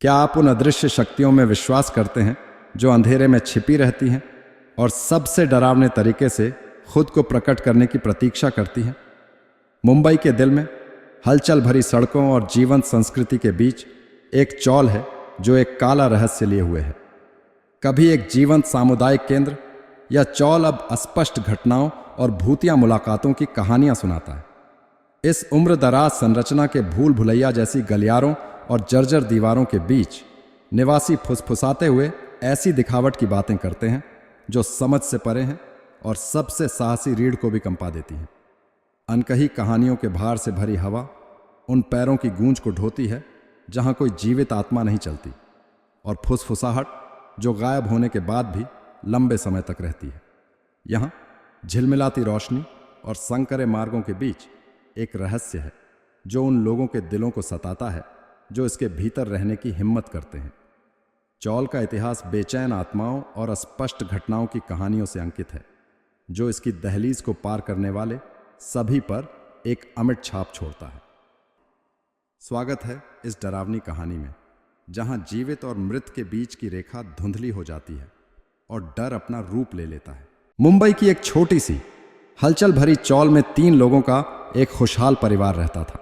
क्या आप उन अदृश्य शक्तियों में विश्वास करते हैं जो अंधेरे में छिपी रहती हैं और सबसे डरावने तरीके से खुद को प्रकट करने की प्रतीक्षा करती हैं? मुंबई के दिल में हलचल भरी सड़कों और जीवंत संस्कृति के बीच एक चौल है जो एक काला रहस्य लिए हुए है। कभी एक जीवंत सामुदायिक केंद्र, या चौल अब अस्पष्ट घटनाओं और भूतिया मुलाकातों की कहानियां सुनाता है। इस उम्रदराज संरचना के भूल भुलैया जैसी गलियारों और जर्जर दीवारों के बीच निवासी फुसफुसाते हुए ऐसी दिखावट की बातें करते हैं जो समझ से परे हैं और सबसे साहसी रीढ़ को भी कंपा देती हैं। अनकही कहानियों के भार से भरी हवा उन पैरों की गूंज को ढोती है जहां कोई जीवित आत्मा नहीं चलती, और फुसफुसाहट जो गायब होने के बाद भी लंबे समय तक रहती है। यहाँ झिलमिलाती रोशनी और संकरे मार्गों के बीच एक रहस्य है जो उन लोगों के दिलों को सताता है जो इसके भीतर रहने की हिम्मत करते हैं। चौल का इतिहास बेचैन आत्माओं और अस्पष्ट घटनाओं की कहानियों से अंकित है जो इसकी दहलीज को पार करने वाले सभी पर एक अमिट छाप छोड़ता है। स्वागत है इस डरावनी कहानी में, जहां जीवित और मृत के बीच की रेखा धुंधली हो जाती है और डर अपना रूप ले लेता है। मुंबई की एक छोटी सी हलचल भरी चौल में 3 लोगों का एक खुशहाल परिवार रहता था।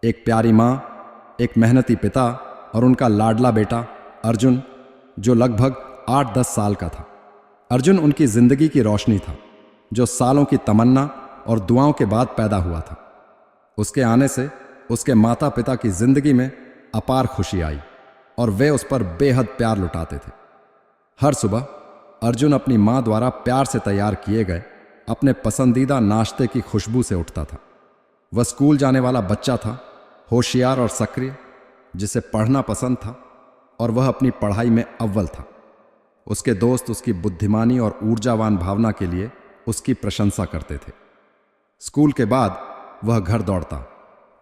एक प्यारी माँ, एक मेहनती पिता और उनका लाडला बेटा अर्जुन, जो लगभग 8-10 साल का था। अर्जुन उनकी जिंदगी की रोशनी था, जो सालों की तमन्ना और दुआओं के बाद पैदा हुआ था। उसके आने से उसके माता पिता की जिंदगी में अपार खुशी आई और वे उस पर बेहद प्यार लुटाते थे। हर सुबह अर्जुन अपनी माँ द्वारा प्यार से तैयार किए गए अपने पसंदीदा नाश्ते की खुशबू से उठता था। वह स्कूल जाने वाला बच्चा था, होशियार और सक्रिय, जिसे पढ़ना पसंद था और वह अपनी पढ़ाई में अव्वल था। उसके दोस्त उसकी बुद्धिमानी और ऊर्जावान भावना के लिए उसकी प्रशंसा करते थे। स्कूल के बाद वह घर दौड़ता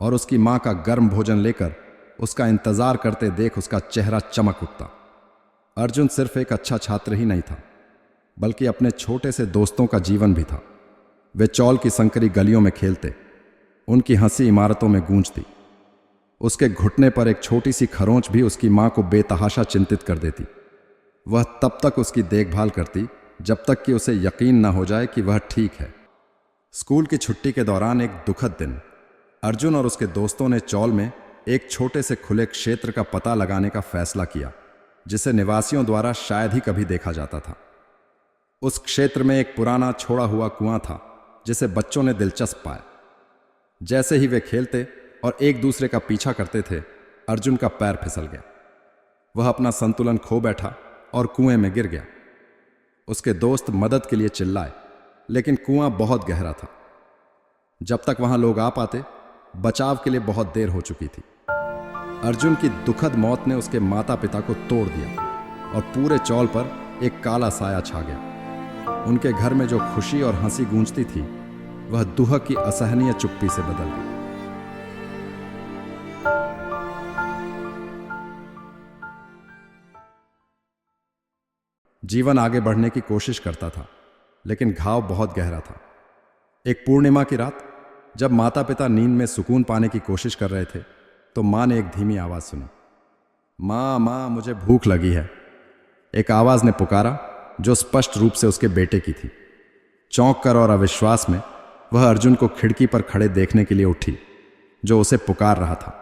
और उसकी माँ का गर्म भोजन लेकर उसका इंतजार करते देख उसका चेहरा चमक उठता। अर्जुन सिर्फ एक अच्छा छात्र ही नहीं था, बल्कि अपने छोटे से दोस्तों का जीवन भी था। वे चौल की संकरी गलियों में खेलते, उनकी हंसी इमारतों में गूंजती। उसके घुटने पर एक छोटी सी खरोंच भी उसकी माँ को बेतहाशा चिंतित कर देती। वह तब तक उसकी देखभाल करती जब तक कि उसे यकीन न हो जाए कि वह ठीक है। स्कूल की छुट्टी के दौरान एक दुखद दिन, अर्जुन और उसके दोस्तों ने चौल में एक छोटे से खुले क्षेत्र का पता लगाने का फैसला किया जिसे निवासियों द्वारा शायद ही कभी देखा जाता था। उस क्षेत्र में एक पुराना छोड़ा हुआ कुआं था जिसे बच्चों ने दिलचस्प पाया। जैसे ही वे खेलते और एक दूसरे का पीछा करते थे, अर्जुन का पैर फिसल गया। वह अपना संतुलन खो बैठा और कुएं में गिर गया। उसके दोस्त मदद के लिए चिल्लाए, लेकिन कुआं बहुत गहरा था। जब तक वहां लोग आ पाते, बचाव के लिए बहुत देर हो चुकी थी। अर्जुन की दुखद मौत ने उसके माता पिता को तोड़ दिया और पूरे चौल पर एक काला साया छा गया। उनके घर में जो खुशी और हंसी गूंजती थी, वह दुहक की असहनीय चुप्पी से बदल गई। जीवन आगे बढ़ने की कोशिश करता था, लेकिन घाव बहुत गहरा था। एक पूर्णिमा की रात, जब माता पिता नींद में सुकून पाने की कोशिश कर रहे थे, तो मां ने एक धीमी आवाज सुनी। मां, मां, मुझे भूख लगी है। एक आवाज ने पुकारा जो स्पष्ट रूप से उसके बेटे की थी। चौंक कर और अविश्वास में वह अर्जुन को खिड़की पर खड़े देखने के लिए उठी, जो उसे पुकार रहा था।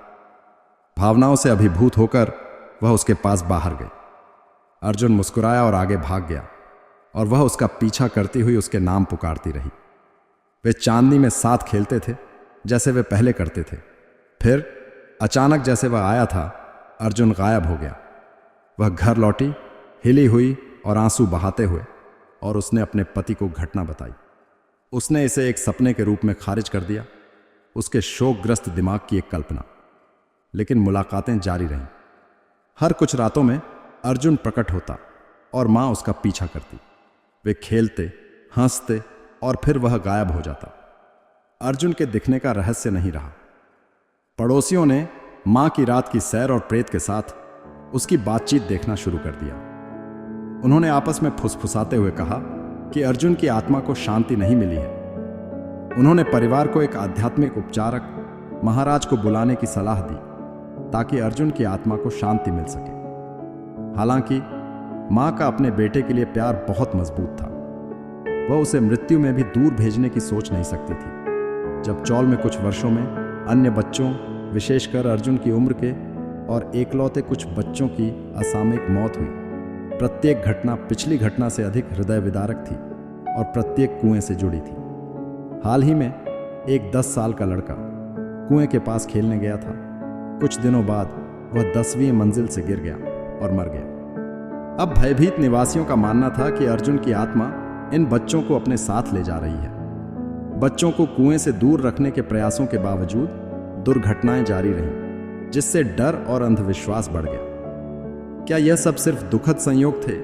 भावनाओं से अभिभूत होकर वह उसके पास बाहर गई। अर्जुन मुस्कुराया और आगे भाग गया, और वह उसका पीछा करती हुई उसके नाम पुकारती रही। वे चांदनी में साथ खेलते थे जैसे वे पहले करते थे। फिर अचानक जैसे वह आया था, अर्जुन गायब हो गया। वह घर लौटी, हिली हुई और आंसू बहाते हुए, और उसने अपने पति को घटना बताई। उसने इसे एक सपने के रूप में खारिज कर दिया, उसके शोकग्रस्त दिमाग की एक कल्पना। लेकिन मुलाकातें जारी रहीं। हर कुछ रातों में अर्जुन प्रकट होता और मां उसका पीछा करती। वे खेलते, हंसते और फिर वह गायब हो जाता। अर्जुन के दिखने का रहस्य नहीं रहा। पड़ोसियों ने मां की रात की सैर और प्रेत के साथ उसकी बातचीत देखना शुरू कर दिया। उन्होंने आपस में फुसफुसाते हुए कहा कि अर्जुन की आत्मा को शांति नहीं मिली है। उन्होंने परिवार को एक आध्यात्मिक उपचारक महाराज को बुलाने की सलाह दी। ताकि अर्जुन की आत्मा को शांति मिल सके। हालांकि मां का अपने बेटे के लिए प्यार बहुत मजबूत था। वह उसे मृत्यु में भी दूर भेजने की सोच नहीं सकती थी। जब चौल में कुछ वर्षों में अन्य बच्चों, विशेषकर अर्जुन की उम्र के और एकलौते कुछ बच्चों की असामयिक मौत हुई, प्रत्येक घटना पिछली घटना से अधिक हृदय विदारक थी और प्रत्येक कुएं से जुड़ी थी। हाल ही में एक 10 साल का लड़का कुएं के पास खेलने गया था। कुछ दिनों बाद वह 10वीं मंजिल से गिर गया और मर गया। अब भयभीत निवासियों का मानना था कि अर्जुन की आत्मा इन बच्चों को अपने साथ ले जा रही है। बच्चों को कुएं से दूर रखने के प्रयासों के बावजूद दुर्घटनाएं जारी रहीं, जिससे डर और अंधविश्वास बढ़ गया। क्या यह सब सिर्फ दुखद संयोग थे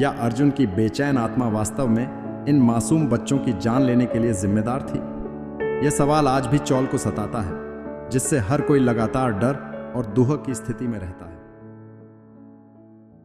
या अर्जुन की बेचैन आत्मा वास्तव में इन मासूम बच्चों की जान लेने के लिए जिम्मेदार थी? यह सवाल आज भी चौल को सताता है, जिससे हर कोई लगातार डर और दुह की स्थिति में रहता है।